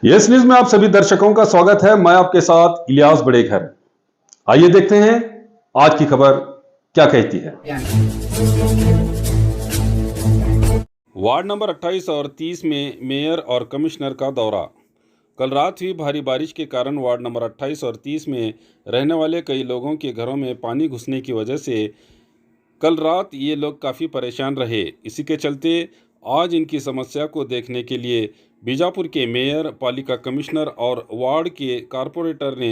Yes news में आप सभी दर्शकों का स्वागत है। मैं आपके साथ इलियास बड़ेखर। आइए देखते हैं आज की खबर क्या कहती है। वार्ड नंबर 28 और 30 में मेयर और कमिश्नर का दौरा। कल रात हुई भारी बारिश के कारण वार्ड नंबर 28 और 30 में रहने वाले कई लोगों के घरों में पानी घुसने की वजह से कल रात ये लोग काफ़ी परेशान रहे। इसी के चलते आज इनकी समस्या को देखने के लिए बीजापुर के मेयर, पालिका कमिश्नर और वार्ड के कारपोरेटर ने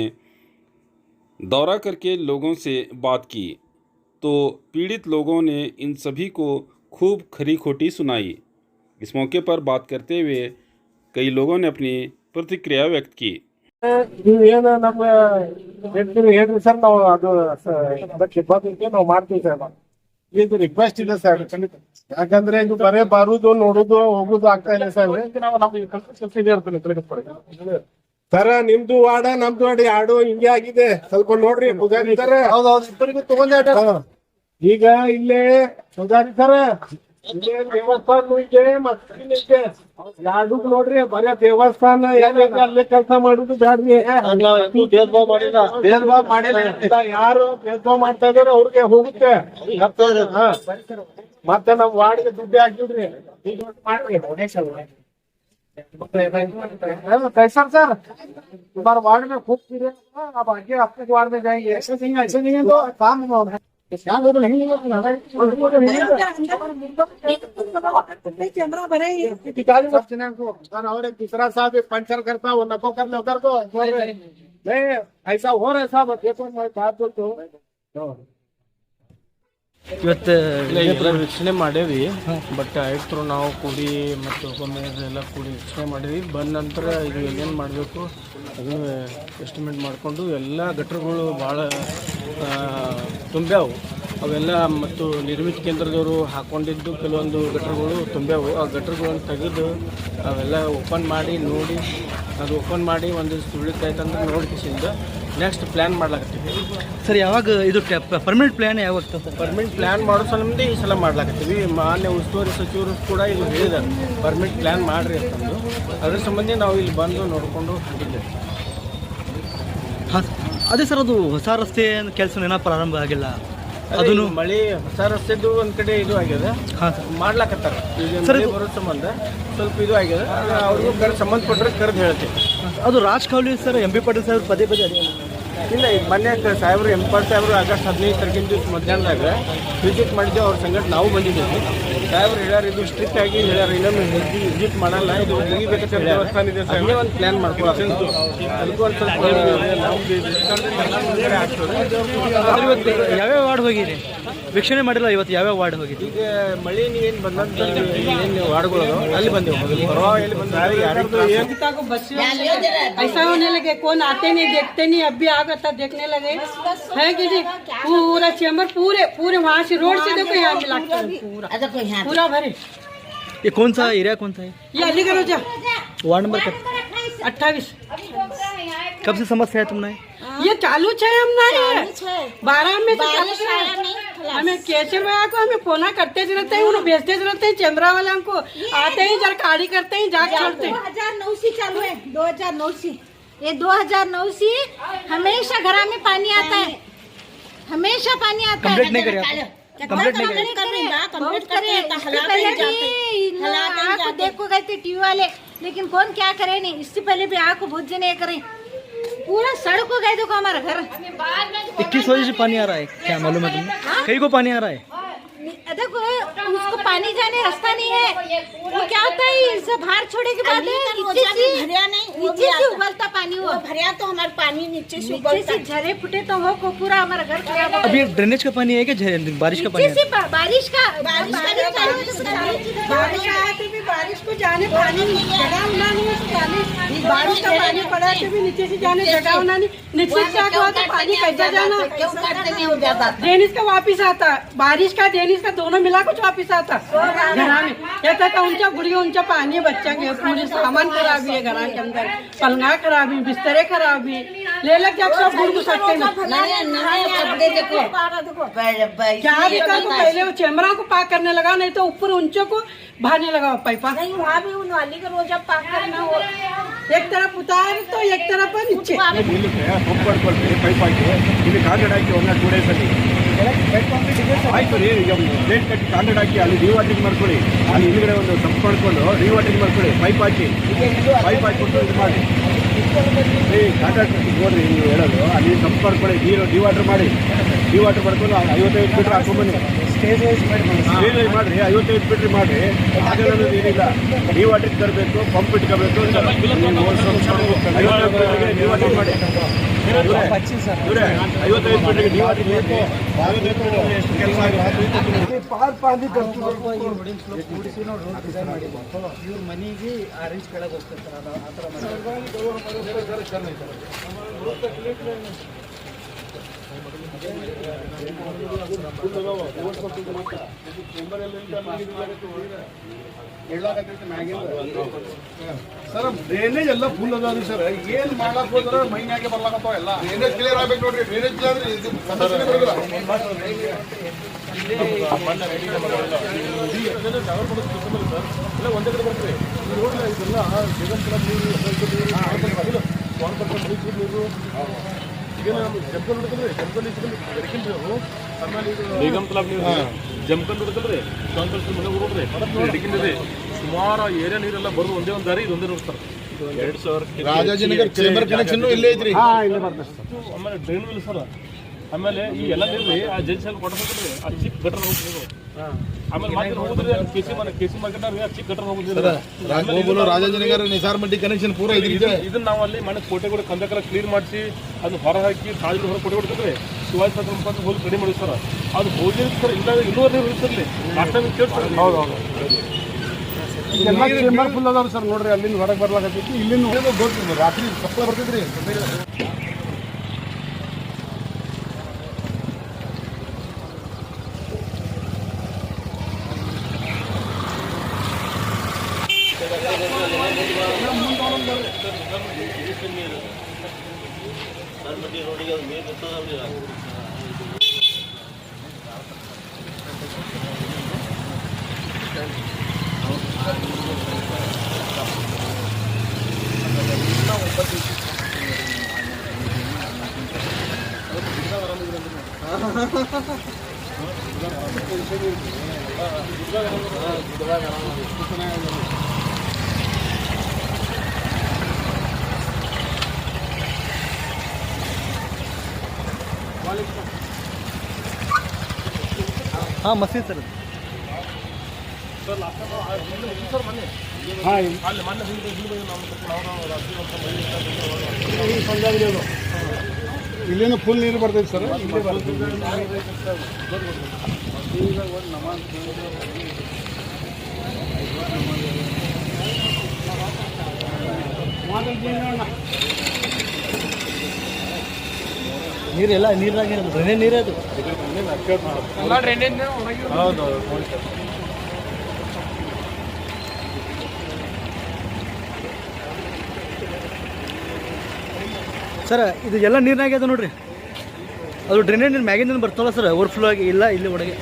दौरा करके लोगों से बात की, तो पीड़ित लोगों ने इन सभी को खूब खरी खोटी सुनाई। इस मौके पर बात करते हुए कई लोगों ने अपनी प्रतिक्रिया व्यक्त की। ಇದು ರಿಕ್ವೆಸ್ಟ್ ಇದೆ ಸರ್, ಯಾಕಂದ್ರೆ ಇದು ಬರೇ ಬರುದು ನೋಡುದು ಹೋಗುದು ಆಗ್ತಾ ಇಲ್ಲ ಸರ್. ಸರ ನಿಮ್ದು ವಾರ್ಡ ನಮ್ದು ವಾರ್ಡ್ ಎರಡು ಹಿಂಗೆ ಆಗಿದೆ. ಸ್ವಲ್ಪ ನೋಡ್ರಿ ಪೂಜಾರಿ ಸರ್, ಇಬ್ಬರಿಗೂ ತಗೊಂಡ ಈಗ ಇಲ್ಲೇ ಪೂಜಾರಿ ಸರ್, ಇಲ್ಲೇ ದೇವಸ್ಥಾನ ಇದೆ ಮಸ್ತಿನ ಇದೆ. ಎರಡು ನೋಡ್ರಿ ಬರೇ ದೇವಸ್ಥಾನ ಅಲ್ಲೇ ಕೆಲಸ ಮಾಡುದು ಬ್ಯಾಡ್ರಿ. ಭೇದ ಭಾವ ಮಾಡಿಲ್ಲ, ಯಾರು ಭೇದ ಭಾವ ಮಾಡ್ತಾ ಇದಾರೆ ಅವ್ರಿಗೆ ಹೋಗುತ್ತೆ. ಮತ್ತೆ ನಮ್ ವಾರ್ಡ್ಗೆ ದುಡ್ಡು ಹಾಕಿದ್ರಿ कैसा सर, तुम्हारे वार्ड में खूब कीड़े, अब आगे आपके वार्ड में जाएंगे. ऐसे नहीं तो काम और एक दूसरा साहब पंचर करता वो नको कर लो कर दो. नहीं ऐसा हो रहा है साहब, देखो मैं बात बोलता हूँ. ಇವತ್ತು ವೀಕ್ಷಣೆ ಮಾಡೇವಿ. ಬಟ್ ಆಯ್ತು ನಾವು ಕೂಡಿ ಮತ್ತು ಎಲ್ಲ ಕೂಡಿ ವೀಕ್ಷಣೆ ಮಾಡೀವಿ. ಬಂದ ನಂತರ ಇದು ಏನೇನು ಮಾಡಬೇಕು ಅದನ್ನು ಎಸ್ಟಿಮೇಟ್ ಮಾಡಿಕೊಂಡು ಎಲ್ಲ ಗಟ್ರಗಳು ಭಾಳ ತುಂಬ್ಯಾವು. ಅವೆಲ್ಲ ಮತ್ತು ನಿರ್ಮಿತ ಕೇಂದ್ರದವರು ಹಾಕ್ಕೊಂಡಿದ್ದು ಕೆಲವೊಂದು ಗಟ್ರಗಳು ತುಂಬ್ಯಾವು. ಆ ಗಟ್ರಗಳನ್ನು ತೆಗೆದು ಅವೆಲ್ಲ ಓಪನ್ ಮಾಡಿ ನೋಡಿ, ಅದು ಓಪನ್ ಮಾಡಿ ಒಂದು ಸುಳಿತಾಯ್ತಂದ್ರೆ ನೋಡ್ಕಿಸಿಂದ ನೆಕ್ಸ್ಟ್ ಪ್ಲ್ಯಾನ್ ಮಾಡ್ಲಾಕತ್ತೀವಿ ಸರ್. ಯಾವಾಗ ಇದು ಪರ್ಮನೆಂಟ್ ಪ್ಲ್ಯಾನ್ ಯಾವಾಗ ಸರ್? ಪರ್ಮನೆಂಟ್ ಪ್ಲ್ಯಾನ್ ಮಾಡೋ ಸಂಬಂಧ ಈ ಸಲ ಮಾಡ್ಲಾಕತ್ತೀವಿ. ಮಾನ್ಯ ಉಸ್ತುವಾರಿ ಸಚಿವರು ಕೂಡ ಇದು ಹೇಳಿದ್ದಾರೆ, ಪರ್ಮನೆಂಟ್ ಪ್ಲ್ಯಾನ್ ಮಾಡಿರಿ ಅಂತಂದು. ಅದ್ರ ಸಂಬಂಧ ನಾವು ಇಲ್ಲಿ ಬಂದು ನೋಡಿಕೊಂಡು ಹೊಂಟಿದ್ದೇವೆ. ಹಾಂ, ಅದೇ ಸರ್, ಅದು ಹೊಸ ರಸ್ತೆ ಕೆಲಸ ಏನೋ ಪ್ರಾರಂಭ ಆಗಿಲ್ಲ. ಅದನ್ನು ಮಳೆ ಹೊಸ ರಸ್ತೆದು ಒಂದು ಕಡೆ ಇದು ಆಗಿದೆ. ಹಾಂ ಸರ್, ಮಾಡ್ಲಾಕತ್ತಾರ. ಈಗ ಬರೋ ಸಂಬಂಧ ಸ್ವಲ್ಪ ಇದು ಆಗಿದೆ. ಅವ್ರಿಗೂ ಸಂಬಂಧಪಟ್ಟರೆ ಕರೆದು ಹೇಳ್ತೀವಿ. ಅದು ರಾಜಕಾಲುವೆ ಸರ್, ಎಂ ಬಿ ಪಾಟೀಲ್ ಸಾಹೇಬ್ರು ಪದೇ ಪದೇ ಇಲ್ಲ, ಈಗ ಮೊನ್ನೆ ಸಾಹೇಬರು ಎಂಪರ್ ಸಾಹೇಬರು ಆಗಸ್ಟ್ 15 ತಾರೀಕಿನ ದಿವಸ ಮಧ್ಯಾಹ್ನದಾಗ ವಿಸಿಟ್ ಮಾಡಿದ್ದೇವೆ. ಅವ್ರ ಸಂಗಡ ನಾವು ಬಂದಿದ್ದೀವಿ. ಸಾಹೇಬ್ರು ಹೇಳ್ಯಾರ, ಇದು ಸ್ಟ್ರಿಕ್ಟ್ ಆಗಿ ಹೇಳ್ಯಾರ, ಇನ್ನೊಮ್ಮೆ ವಿಸಿಟ್ ಮಾಡಲ್ಲ, ಇದು ಮುಗಿಬೇಕಂತ ದೇವಸ್ಥಾನ ಇದೆ ಸರ್, ಒಂದು ಪ್ಲ್ಯಾನ್ ಮಾಡ್ಕೊಳ್ಳೋದು. ಅದಕ್ಕೂ ಒಂದು ಸ್ವಲ್ಪ ಇವತ್ತು ಯಾವ್ಯಾವ ವಾರ್ಡ್ ಹೋಗಿರಿ ವೀಕ್ಷಣೆ ಮಾಡಿಲ್ಲ? ಇವತ್ತು ಯಾವ್ಯಾವ ವಾರ್ಡ್ ಹೋಗಿರಿ? ಈಗ ಮಳೆ ನೀವೇನು ಬಂದಂತ ಏನು ವಾರ್ಡ್ಗಳು ಅಲ್ಲಿ ಬಂದೆವು. ಮೊದಲು ಪರ್ವ ಎಲ್ಲಿ ಬಂದರೆ ಯಾರಿಗೂ ऐसा होने लगे, कौन आते नहीं देखते नहीं. अब भी आ गया था देखने लगे है कि नहीं. पूरा चैम्बर पूरे वहाँ से रोड से देखो यहाँ मिला पूरा भरे. ये कौन सा एरिया, कौन सा है ये अलीगढ़ रोजा वार्ड नंबर 28. कब से समस्या है तुमने? ये चालू है हम ना 12 में तो चालू है. हमें कैसे भैया को हमें फोना करते रहते हैं, उन्हें भेजते रहते हैं. चैम्बरा वाला को आते ही जरा गाड़ी करते हैं, जाग छोड़ते हैं. 2009 से चालू है, 2009 से. ये 2009 से हमेशा घर में पानी आता है, हमेशा पानी आता है. कंप्लीट नहीं करे आप? कंप्लीट नहीं करे. देखो गए थे टीवी वाले, लेकिन कौन क्या करे नहीं. इससे पहले भी आग को बहुत जने करे, पूरा सड़क को गए. देखो हमारा घर 21 बजे से पानी आ रहा है, क्या मालूम है तुम्हें? कहीं को पानी आ रहा है? देखो उसको पानी जाने रास्ता नहीं है. वो क्या होता है, इसे बाहर छोड़े के बाद नीचे से उबलता पानी, वो भरिया तो हमारा पानी नीचे से झरे फुटे तो वो को पूरा हमारा घर खराब. अभी ड्रेनेज का पानी है कि बारिश का पानी है? बारिश का बारिश को जाने पानी जगह होना नहीं है. बारिश का पानी पड़ा तो भी नीचे से जाने जगह होना नहीं. नीचे से आके पानी कैसा जाना, ड्रेनेज का वापिस आता. बारिश का ड्रेनेज का दोनों मिला कुछ वापिस आता घरा में येता का उनच्या गुड़िया उनच्या पानी बच्चा के पूरी सामान खराब है घर के अंदर पलंगा खराब है बिस्तरे खराब है ले लग जा सब गुड़ को सकते क्या भी कर पहले वो चैमरा को पाक करने लगा नहीं तो ऊपर ऊंचे को भाने लगा पाइपा नहीं वहाँ भी उन वाली का रोजा पाक करना हो एक तरफ उतार तो एक तरफ नीचे ಪಂಪ್ ಪಡ್ಕೊಳ್ತೀವಿ ಪೈಪ್ ಹಾಕಿ ಇಲ್ಲಿ ಕಾಂಕ್ರೀಟ್ ಹಾಕಿ 1 2 ಡೇಸ್ ಅಲ್ಲಿ ಆಯ್ತು ರೀ. ಈಗ ಪ್ಲೇಟ್ ಕಟ್ಟಿ ಕಾಂಕ್ರೀಟ್ ಹಾಕಿ ಅಲ್ಲಿ ಡಿವಾಟರಿಂಗ್ ಮಾಡ್ಕೊಳ್ಳಿ, ಅಲ್ಲಿ ಹಿಂದ್ಗಡೆ ಒಂದು ಸಂಪ್ ಮಾಡ್ಕೊಂಡು ಡಿವಾಟರಿಂಗ್ ಮಾಡ್ಕೊಳ್ಳಿ, ಪೈಪ್ ಹಾಕಿಬಿಟ್ಟು ಇದು ಮಾಡಿ ಕಾಂಟ್ರಾಕ್ಟ್ ನೋಡ್ರಿ ನೀವು ಹೇಳೋದು. ಅಲ್ಲಿ ಸಂಪ್ ಮಾಡ್ಕೊಳ್ಳಿ, ನೀರು ಡಿವಾಟರ್ ಮಾಡ್ಕೊಂಡು 55 ಮೀಟ್ರ್ ಹಾಕೊಂಬನ್ನಿ. ಸ್ಟೇಜ್ ವೈಸ್ ಮಾಡಿರಿ, 55 ಮೀಟ್ರ್ ಮಾಡಿರಿ. ಅದೆಲ್ಲ ಏನಿಲ್ಲ, ಡಿವಾಟರಿಂಗ್ ತರಬೇಕು, ಪಂಪ್ ಇಟ್ಕೋಬೇಕು, 55 ಮಾಡಿ 55 ಮೀಟ್ರಿಗೆ ಡಿವಾಟರಿಂಗ್ ಮಾಡಿ. ಎಷ್ಟು ಕೆಲಸ ಆಗುತ್ತೆ ಇವ್ರ ಮನೆಗೆ ಆ ರೇಂಜ್ ಕೆಳಗೆ ಹೋಗ್ತಾರೆ ಸರ್. ಅದು ಆ ಥರ ಸರ್ ಡ್ರೈನೇಜ್ ಎಲ್ಲ ಫುಲ್ ಅದಾವ್ರಿ ಸರ್. ಏನ್ ಮಾಡಕ್ ಹೋದ್ರ ಮೈನ್ಯಾಗೆ ಬರ್ಲಾಕತ್ತಾವ ಎಲ್ಲ. ಡ್ರೈನೇಜ್ ಕ್ಲಿಯರ್ ಆಗ್ಬೇಕು ನೋಡ್ರಿ. ಡ್ರೈನೇಜ್ ಇಲ್ಲ ಅಂದ್ರೆ ಇದು ಸಮಸ್ಯೆನೇ ಬರೋದಿಲ್ಲ. ಒಂದೇ ಕಡೆ ಬರ್ತೀವಿ ನೋಡ್ರಿ. ಇದೆಲ್ಲ ಜಗನ್ ಕ್ಲಬ್ ನೀರು, ನೀರು ಈಗ ಜಮ್ಕಲ್ ಹುಡುಕಲ್ರಿ, ಜಮ್ಕಲ್ ಬೆಳಕಿಲ್ರಿ ಅವರು. ಆಮೇಲೆ ಬೇಗಂ ಕ್ಲಬ್ ನೀರು ಜಮ್ಕಲ್ ಹುಡುಕಲ್ರಿ, ಮನೆ ಊರೋದ್ರಿ ಹಿಡಿಕಿಲ್ರಿ. ಸುಮಾರು ಏರಿಯಾ ನೀರೆಲ್ಲ ಬರೋದು ಒಂದೇ ಒಂದು ದಾರಿ, ಇದೊಂದೇ ನೋಡ್ತಾರೆ. 2000 ರಾಜಾಜಿನಗರ್ ಚೇಂಬರ್ ಕನೆಕ್ಷನ್ ಇಲ್ಲೇ ಐತ್ರಿ. ಇಲ್ಲೇ ಬರ್ತದೆ. ಆಮೇಲೆ ಡ್ರೈನ್ ಇಲ್ಲ ಸರ್. ಆಮೇಲೆ ಈ ಎಲ್ಲ ನೀರು ಆ ಜೆನ್ಸಲ್ಲಿ ಕೊಡ್ಬೇಕ್ರಿ, ಆ ಚಿಕ್ಕ ಗಟರ್ ಹೋಗ್ತೀವಿ. ಆಮೇಲೆ ಮಾತ್ರ ಹೋಗುದ್ರಿ ಕೆಸಿ ಮಾರ್ಕೆಟ್ ಆ ಚಿಕ್ಕ ಗಟರ್ ಹೋಗುದಿಲ್ಲ. ರಾಜಾಜಿನಗರ ನಿಸಾರ್ ಮಡ್ಡಿ ಕನೆಕ್ಷನ್ ಪೂರ ಇದನ್ನ ನಾವು ಅಲ್ಲಿ ಮನೆ ಕೋಟೆಗಳು ಕಂದಕರ ಕ್ಲೀನ್ ಮಾಡಿಸಿ ಅದನ್ನ ಹೊರ ಹಾಕಿ ತಾಜ್ ಹೊರ ಕೊಟ್ಟೆ ಕೊಡ್ತೀವಿ. ಶಿವಾಜಿ ಸರ್ಕಲ್ ಮುಖಾಂತರ ಹೋಗಿ ಕಡಿಮೆ ಮಾಡಿ ಸರ್. ಅದು ಹೋಗಿ ಸರ್ ಇಲ್ಲ ಇನ್ನೂರು ನೀರು ಇರ್ತರ್ಲಿ ಲಾಸ್ಟ್ ಟೈಮ್ ಕೇಳ್ತಾರೆ. ಹೌದು ಚೇಂಬರ್ ಫುಲ್ ಅದಾವ ಸರ್. ನೋಡ್ರಿ ಅಲ್ಲಿಂದ ಹೊರಗೆ ಬರ್ಲಾಕತ್ತೈತಿ. ಇಲ್ಲಿಂದ ಗೊತ್ತಿಲ್ಲ ರಾತ್ರಿ ಸಪ್ಲ ಬರ್ತಿದ್ರಿ. ಹಾಂ ಮಸೀದ್ ಸರ್. ಇಲ್ಲೇನು ಫುಲ್ ನೀರು ಬರ್ತೈತೆ ಸರ್. ನೀರೆಲ್ಲ ನೀರಾಗಿ ಡ್ರೈನೇಜ್ ನೀರೇ ಅದು. ಹೌದು ಸರ್. ಇದು ಎಲ್ಲ ನೀರಿನಾಗೆ ಅದು ನೋಡ್ರಿ. ಅದು ಡ್ರೈನೇಜ್ ನೀರು ಮ್ಯಾಗಿಂದ ಬರ್ತಾವಲ್ಲ ಸರ್, ಓವರ್ಫ್ಲೋ ಆಗಿ ಇಲ್ಲ ಇಲ್ಲಿ ಒಳಗೆ.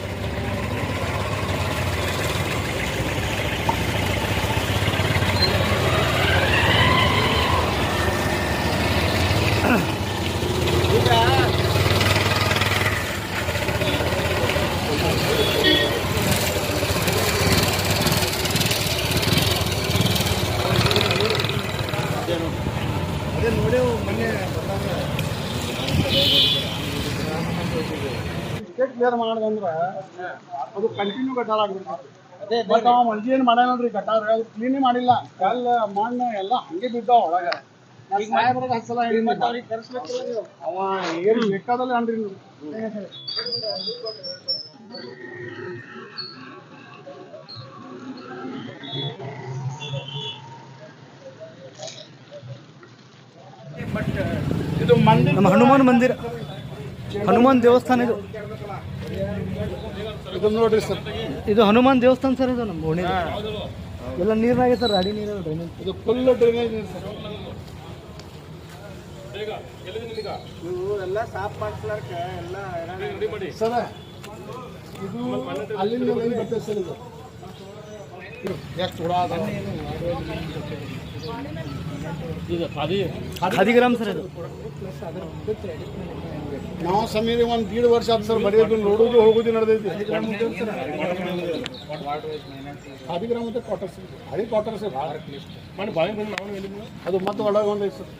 ಅದೇ ನೋಡಿ ಮೊನ್ನೆ ಸ್ಟೇಟ್ ಕ್ಲಿಯರ್ ಮಾಡೋದಂದ್ರೆ ಅದು ಕಂಟಿನ್ಯೂ ಗಟಾರ ಆಗ್ಬಿಡ್ತದೆ. ಬಟ್ ಅವ ಮಂಜಿ ಏನು ಮಾಡ್ಯಾನಲ್ರಿ ಗಟಾರ, ಅದು ಕ್ಲೀನೇ ಮಾಡಿಲ್ಲ. ಕಲ್ಲ ಮಣ್ಣು ಎಲ್ಲ ಹಂಗೆ ಬಿದ್ದಾವ ಒಳಗೆ. ಈಗ ಸಾಹೇಬ್ರಿಗೆ 10 ಸಲ ಹೇಳಿ ಅವ್ರಿಗೆ ಕರೆಸ್ಬೇಕಿಲ್ಲ ನೀವು. ಅವ ಏನು ಬೇಕಾದಲ್ಲ ಅನ್ರಿ ನೀವು. ಇದು ನಮ್ಮ ಹನುಮಾನ್ ಮಂದಿರ, ಹನುಮಾನ್ ದೇವಸ್ಥಾನ ಇದು. ಇದನ್ನ ನೋಡ್ರಿ ಸರ್, ಇದು ಹನುಮಾನ್ ದೇವಸ್ಥಾನ ಸರ್, ಇದು ನಮ್ಮ ಓಣಿ ಎಲ್ಲ ನೀರ್ನಾಗೆ ಸರ್, ಅಡಿ ನೀರು ಡ್ರೈನೇಜ್. ಇದು ಫುಲ್ ಡ್ರೈನೇಜ್ ನೀರು ಸರ್. ಎಲ್ಲ ಸಾಫ್ ಮಾಡ್ಸ್ಲಾರ್ಕ ಎಲ್ಲ ಸರ ಇದು ಅಲ್ಲಿಂದ ಲೈನ್ ಬರ್ತದೆ ಸರ್. ಇದು ಎಷ್ಟು ಹುಡ ಅದ, ಖಾದಿಗ್ರಾಮ್ ಸರ್ ಇದು. ನಾವು ಸಮೀರಿ ಒಂದು 1.5 ವರ್ಷ ಆಯ್ತು ಸರ್, ಬರೆಯೋದು ನೋಡೋದು ಹೋಗೋದು ನಡೆದೈತಿ. ಖಾದಿಗ್ರಾಮ್ ಮತ್ತೆ ಕ್ವಾರ್ಟರ್ಸ್, ಹಳಿ ಕ್ವಾರ್ಟರ್ಸ್ ಮಾಡಿ ಬಾಯಿ ಬಂದು ನಾವು ಅದು ಮತ್ತೆ ಒಳಗೆ ಒಂದೈತೆ ಸರ್.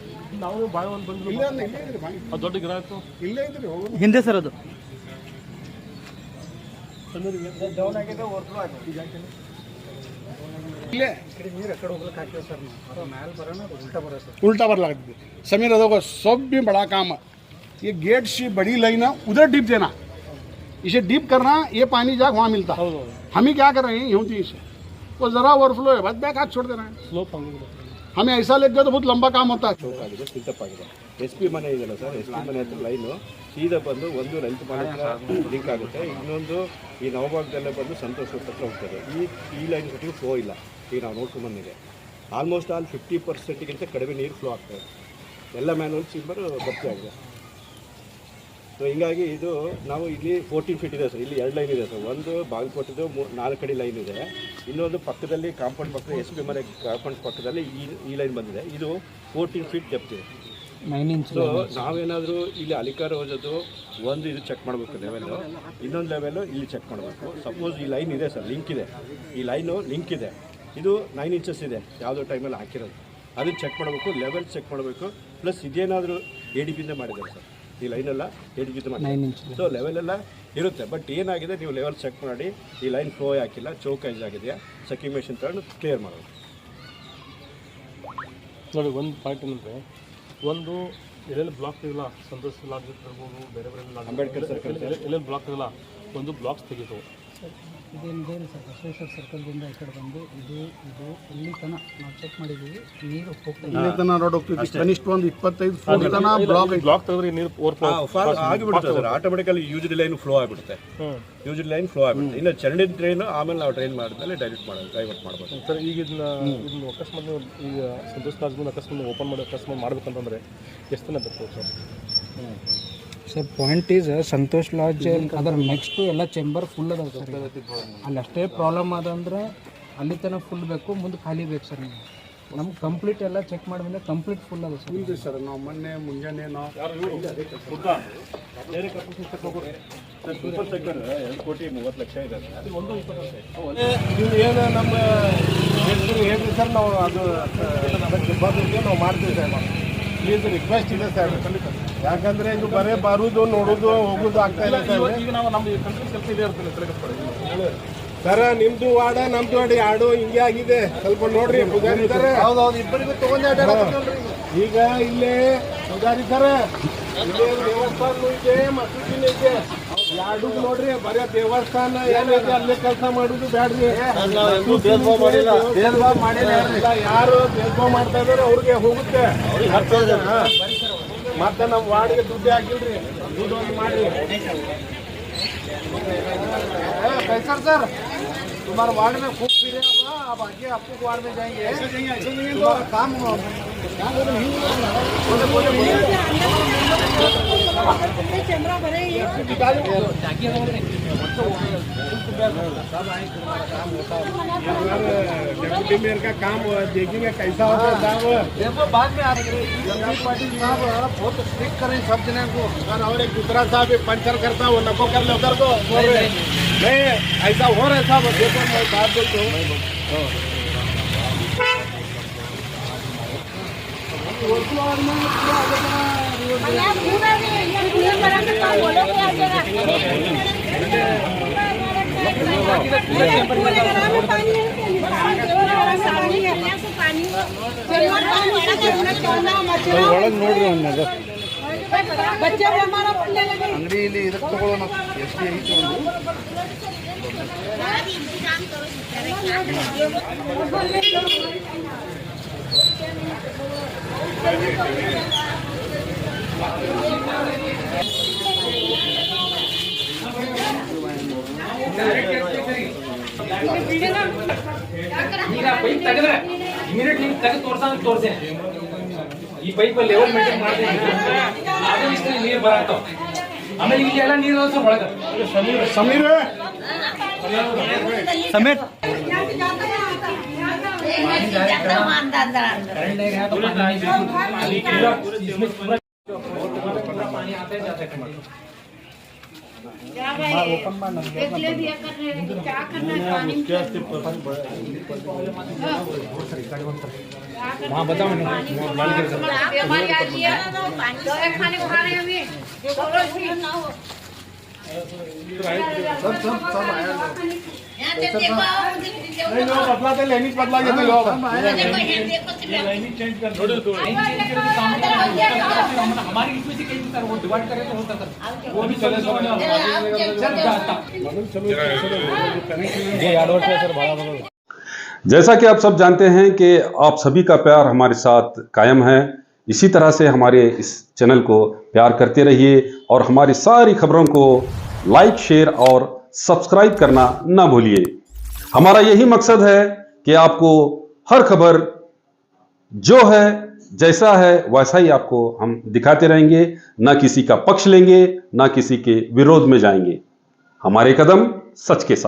ನಾವು ಬಾಯಿ ಒಂದು ಬಂದು ಇಲ್ಲೇ ಇದ್ರಿ ಬಾಯಿ, ಅದು ದೊಡ್ಡ ಗ್ರಾಹಕ ಇಲ್ಲೇ ಇದ್ರಿ ಹೋಗೋದು ಹಿಂದೆ ಸರ್ ಅದು. ಡೌನ್ ಆಗಿದೆ, ಓವರ್ಫ್ಲೋ ಆಗಿದೆ. ಇಲ್ಲೇ ನೀರು ಎಕಡೆ ಹೋಗ್ಲಿಕ್ಕೆ ಹಾಕಿವೆ ಸರ್, ನಾವು ಮ್ಯಾಲೆ ಬರೋಣ ಉಲ್ಟಾ ಬರೋ ಸರ್, उल्टा पर लगती समीर अदोगा सब भी बड़ा काम है। ये गेट से बड़ी लाइन है, उधर डीप देना, इसे डीप करना, ये पानी जाके वहाँ मिलता। हम ही क्या कर रहे हैं यूँ से, वो ज़रा ओवरफ्लो है, बस बैक हाथ छोड़ देना है। हमें ऐसा लग गया तो बहुत लंबा काम होता है। ಚೌಕಾಗಿದೆ, ಸ್ಪಿಲ್ಟಪ್ ಆಗಿದೆ. ಎಸ್ ಪಿ ಮನೆ ಇದೆಯಲ್ಲ ಸರ್, ಎಸ್ ಪಿ ಮನೆ ಹತ್ರ ಲೈನು ಸೀದಾ ಬಂದು ಒಂದು ರೈತ ಮನೆ ಹತ್ರ ಲಿಂಕ್ ಆಗುತ್ತೆ, ಇನ್ನೊಂದು ಈ ನವಭಾಗದಲ್ಲೇ ಬಂದು ಸಂತೋಷ್ ಹತ್ರ ಹೋಗ್ತದೆ. ಈ ಲೈನ್ ಕಟ್ಟಿಗೆ ಫ್ಲೋ ಇಲ್ಲ. ಈಗ ನಾವು ನೋಡ್ಕೊಂಡ್ಬಂದಿದೆ ಆಲ್ಮೋಸ್ಟ್ ಆಲ್ 50%ಗಿಂತ ಕಡಿಮೆ ನೀರು ಫ್ಲೋ ಆಗ್ತದೆ. ಎಲ್ಲ ಮ್ಯಾನುವಲ್ ಚೇಂಬರ್ ಭರ್ತಿ ಆಗಿದೆ. ಸೊ ಹಿಂಗಾಗಿ ಇದು ನಾವು ಇಲ್ಲಿ 14 ಫೀಟ್ ಇದೆ ಸರ್, ಇಲ್ಲಿ 2 ಲೈನ್ ಇದೆ ಸರ್. ಒಂದು ಬಾಗಲಕೋಟೆದು 4 ಕಡೆ ಲೈನ್ ಇದೆ, ಇನ್ನೊಂದು ಪಕ್ಕದಲ್ಲಿ ಕಾಂಪೌಂಡ್ ಪಕ್ಕದ ಎಸ್ ಪಿ ಮನೆ ಕಾಂಪೌಂಡ್ ಪಕ್ಕದಲ್ಲಿ ಈ ಲೈನ್ ಬಂದಿದೆ. ಇದು 14 ಫೀಟ್ ಡೆಪ್ತ್ ಇದೆ. 9 ಇಂಚ್. ಸೊ ನಾವೇನಾದರೂ ಇಲ್ಲಿ ಅಲಿಕಾರ ಹೋಗೋದು ಒಂದು ಇದು ಚೆಕ್ ಮಾಡಬೇಕು ಲೆವೆಲ್ಲು, ಇನ್ನೊಂದು ಲೆವೆಲ್ಲು ಇಲ್ಲಿ ಚೆಕ್ ಮಾಡಬೇಕು. ಸಪೋಸ್ ಈ ಲೈನ್ ಇದೆ ಸರ್, ಲಿಂಕ್ ಇದೆ, ಈ ಲೈನು ಲಿಂಕ್ ಇದೆ, ಇದು 9 ಇಂಚಸ್ ಇದೆ, ಯಾವುದೋ ಟೈಮಲ್ಲಿ ಹಾಕಿರೋದು, ಅದನ್ನು ಚೆಕ್ ಮಾಡಬೇಕು, ಲೆವೆಲ್ ಚೆಕ್ ಮಾಡಬೇಕು. ಪ್ಲಸ್ ಇದೇನಾದರೂ ADB-ಇಂದ ಮಾಡಿದ್ದಾರೆ ಸರ್, ಈ ಲೈನೆಲ್ಲ ADB-ಇಂದ ಮಾಡಿ. ಸೊ ಲೆವೆಲೆಲ್ಲ ಇರುತ್ತೆ, ಬಟ್ ಏನಾಗಿದೆ ನೀವು ಲೆವೆಲ್ ಚೆಕ್ ಮಾಡಿ, ಈ ಲೈನ್ ಫ್ಲೋ ಹಾಕಿಲ್ಲ, ಚೌಕೈಸ್ ಆಗಿದೆಯಾ, ಸೆಕ್ಕಿಂಗ್ ಮೆಷಿನ್ ತಗೊಂಡು ಕ್ಲಿಯರ್ ಮಾಡೋದು. ನೋಡಿ, ಒಂದು ಪಾಯಿಂಟ್ ಏನಂದರೆ, ಒಂದು ಎಲ್ಲೆಲ್ಲಿ ಬ್ಲಾಕ್ ಇಲ್ಲ, ಸಂತೋಷ್ ಲಾಡ್ಜ್ ಇರ್ಬೋದು, ಬೇರೆ ಬೇರೆ ಅಂಬೇಡ್ಕರ್ ಸರ್ಕಲ್ ಎಲ್ಲೆಲ್ಲಿ ಬ್ಲಾಕ್ ಇಲ್ಲ, ಒಂದು ಬ್ಲಾಕ್ಸ್ ತೆಗೀತು. ಇದೇನು ಸರ್, ಬಸವೇಶ್ವರ ಸರ್ಕಲ್ದಿಂದ ಈ ಕಡೆ ಬಂದು ಇದು ಇಲ್ಲಿ ತನಕ ನಾವು ಚೆಕ್ ಮಾಡಿದ್ದೀವಿ, ನೀರು ಹೋಗ್ತಾ ಇಲ್ಲೇ ತನ ರೋಡ್ ಹೋಗ್ತಿದ್ವಿ, ಕನಿಷ್ಠ ಒಂದು 25 ಫೂಟ್ ತನ ಬ್ಲಾಕ್ ತೆಗೆದ್ರೆ ನೀರು ಆಗಿಬಿಡುತ್ತೆ ಸರ್, ಆಟೋಮೆಟಿಕಲಿ ಯೂಜ್ಡ್ ಲೈನ್ ಫ್ಲೋ ಆಗಿಬಿಡುತ್ತೆ. ಯೂಜ್ಡ್ ಲೈನ್ ಫ್ಲೋ ಆಗಿಬಿಡುತ್ತೆ. ಇನ್ನು ಚರಂಡಿ ಟ್ರೈನು ಆಮೇಲೆ ನಾವು ಟ್ರೈನ್ ಮಾಡಿದ್ಮೇಲೆ ಡೈವರ್ಟ್ ಮಾಡ್ಬೋದು ಸರ್. ಈಗ ಇದನ್ನು ಅಕಸ್ಮಾತ್ ನೀವು ಈಗ ಸಂತೋಷ್ ಲಾಡ್ಜ್ನ ಅಕಸ್ಮಾತ್ ಓಪನ್ ಮಾಡಿ ಅಕಸ್ಮಾತ್ ಮಾಡ್ಬೇಕಂತಂದರೆ ಎಷ್ಟು ದಿನ ಬೇಕು sir? Sir point is Santosh lodge ಅದರ ನೆಕ್ಸ್ಟು ಎಲ್ಲ ಚೇಂಬರ್ ಫುಲ್ ಅದಾವೆ ಸರ್. ಅಲ್ಲಿ ಅಷ್ಟೇ ಪ್ರಾಬ್ಲಮ್ ಅದಂದ್ರೆ ಅಲ್ಲಿ ತನಕ ಫುಲ್ ಬೇಕು, ಮುಂದೆ ಖಾಲಿ ಬೇಕು ಸರ್. ನಮ್ಗೆ ಕಂಪ್ಲೀಟ್ ಎಲ್ಲ ಚೆಕ್ ಮಾಡಿದ್ರೆ ಕಂಪ್ಲೀಟ್ ಫುಲ್ ಅದ ಸರ್. ಇಲ್ರಿ ಸರ್, ನಾವು ಮೊನ್ನೆ ಮುಂಜಾನೆ ನಾವು ಸೂಪರ್ ಸೆಕ್ಟರ್ 2,30,00,000 ಇದೆ. ಇದು ಏನು ನಮ್ಮ ಹೇಳ್ರಿ ಸರ್, ನಾವು ಅದು ಅದಕ್ಕೆ ಬಗ್ಗೆ ನಾವು ಮಾಡ್ತೀವಿ ಸರ್. ಪ್ಲೀಸ್ ರಿಕ್ವೆಸ್ಟ್ ಇದೆ ಸರ್, ಯಾಕಂದ್ರೆ ಇದು ಬರೇ ಬರುವುದು ನೋಡೋದು ಹೋಗೋದು ಆಗ್ತಾ ಇಲ್ಲ ಸರ್. ಈಗ ನಾವು ನಮ್ದು ಕಂಟ್ರಿ ಕೆಲಸ ಇದೆ ಇರ್ತದೆ ಸರ, ನಿಮ್ದು ವಾರ್ಡ ನಮ್ದು ವಾರ್ಡ್ ಎರಡು ಹಿಂಗೆ ಆಗಿದೆ, ಸ್ವಲ್ಪ ನೋಡ್ರಿ ಪೂಜಾರಿ ಸರ್. ಹೌದೌದು, ಇಬ್ಬರಿಗೂ ತಗೊಂಡು ಈಗ ಇಲ್ಲೇ ಪೂಜಾರಿ ಸರ್, ಇಲ್ಲೇ ದೇವಸ್ಥಾನ ಇದೆ, ಮಸೂದಿನೂ ಇದೆ, ಎರಡು ನೋಡ್ರಿ. ಬರೀ ದೇವಸ್ಥಾನ ಏನಿದೆ ಅಲ್ಲೇ ಕೆಲಸ ಮಾಡುದು ಬ್ಯಾಡ್ರಿ. ಯಾರು ಭೇದ ಭಾವ ಮಾಡ್ತಾ ಇದಾರೆ ಅವ್ರಿಗೆ ಹೋಗುತ್ತೆ. ಮತ್ತೆ ನಮ್ಮ ವಾರ್ಡ್ಗೆ ದುಡ್ಡು ಹಾಕಿಲ್ರಿ, ದುಡ್ಡು ಒಂದು ಮಾಡ್ರಿ. कैसर सर, तुम्हारे वार्ड में खूब पीरे होगा, अब आगे आपको वार्ड में जाएंगे, तुम्हारा काम कैमरा भरे डेप्यूटी मेयर का काम देखेंगे कैसा होता है साहब। देखो बाद में आप पाटिल साहब बहुत स्ट्रिक्ट करें सब जने को। और एक दूसरा साहब पंचर करता है, वो नको कर ले उधर को नहीं, ऐसा हो रहा है साहब। देखो मैं बात बोलता हूँ, ಒಳಗೆ ನೋಡ್ರಿ ಒಂದು बच्चे हमारा पढ़ने लगे ಅಂಗಡಿ ಇಲ್ಲಿ ಇದಕ್ಕೆ ತಗೊಳ್ಳೋಣ. ಎಷ್ಟು ಐತಿ ಒಂದು ಈಗ ಪೈಪ್ ತೆಗೆದ್ರೆ ಇಮಿಡಿಯೇಟ್ ನಿಮ್ಗೆ ತೆಗೆದು ತೋರ್ಸೆ ಈ ಪೈಪ್ ಲೆವೆಲ್ ಮೇಂಟೈನ್ ಮಾಡ್ತೀನಿ ಅದು ಇಷ್ಟು ನೀರು ಬರತ್ತವ ಆಮೇಲೆ ಇಲ್ಲೆಲ್ಲ ನೀರು ಸ್ವಲ್ಪ ಒಳಗ समेत पानी आता है जाता है क्या करना है पानी हाँ बताओ बीमारी आ रही है दवाई खाने को खा रहे हैं अभी बदलाते लाइनिंग बदला जाते लोग हमारी इसमें से कहीं सर वो डिवाइड करें तो होता सर वो भी चले जैसा कि आप सब जानते हैं कि आप सभी का प्यार हमारे साथ कायम है। इसी तरह से हमारे इस चैनल को प्यार करते रहिए और हमारी सारी खबरों को लाइक, शेयर और सब्सक्राइब करना ना भूलिए। हमारा यही मकसद है कि आपको हर खबर जो है जैसा है वैसा ही आपको हम दिखाते रहेंगे, ना किसी का पक्ष लेंगे, ना किसी के विरोध में जाएंगे। हमारे कदम सच के साथ।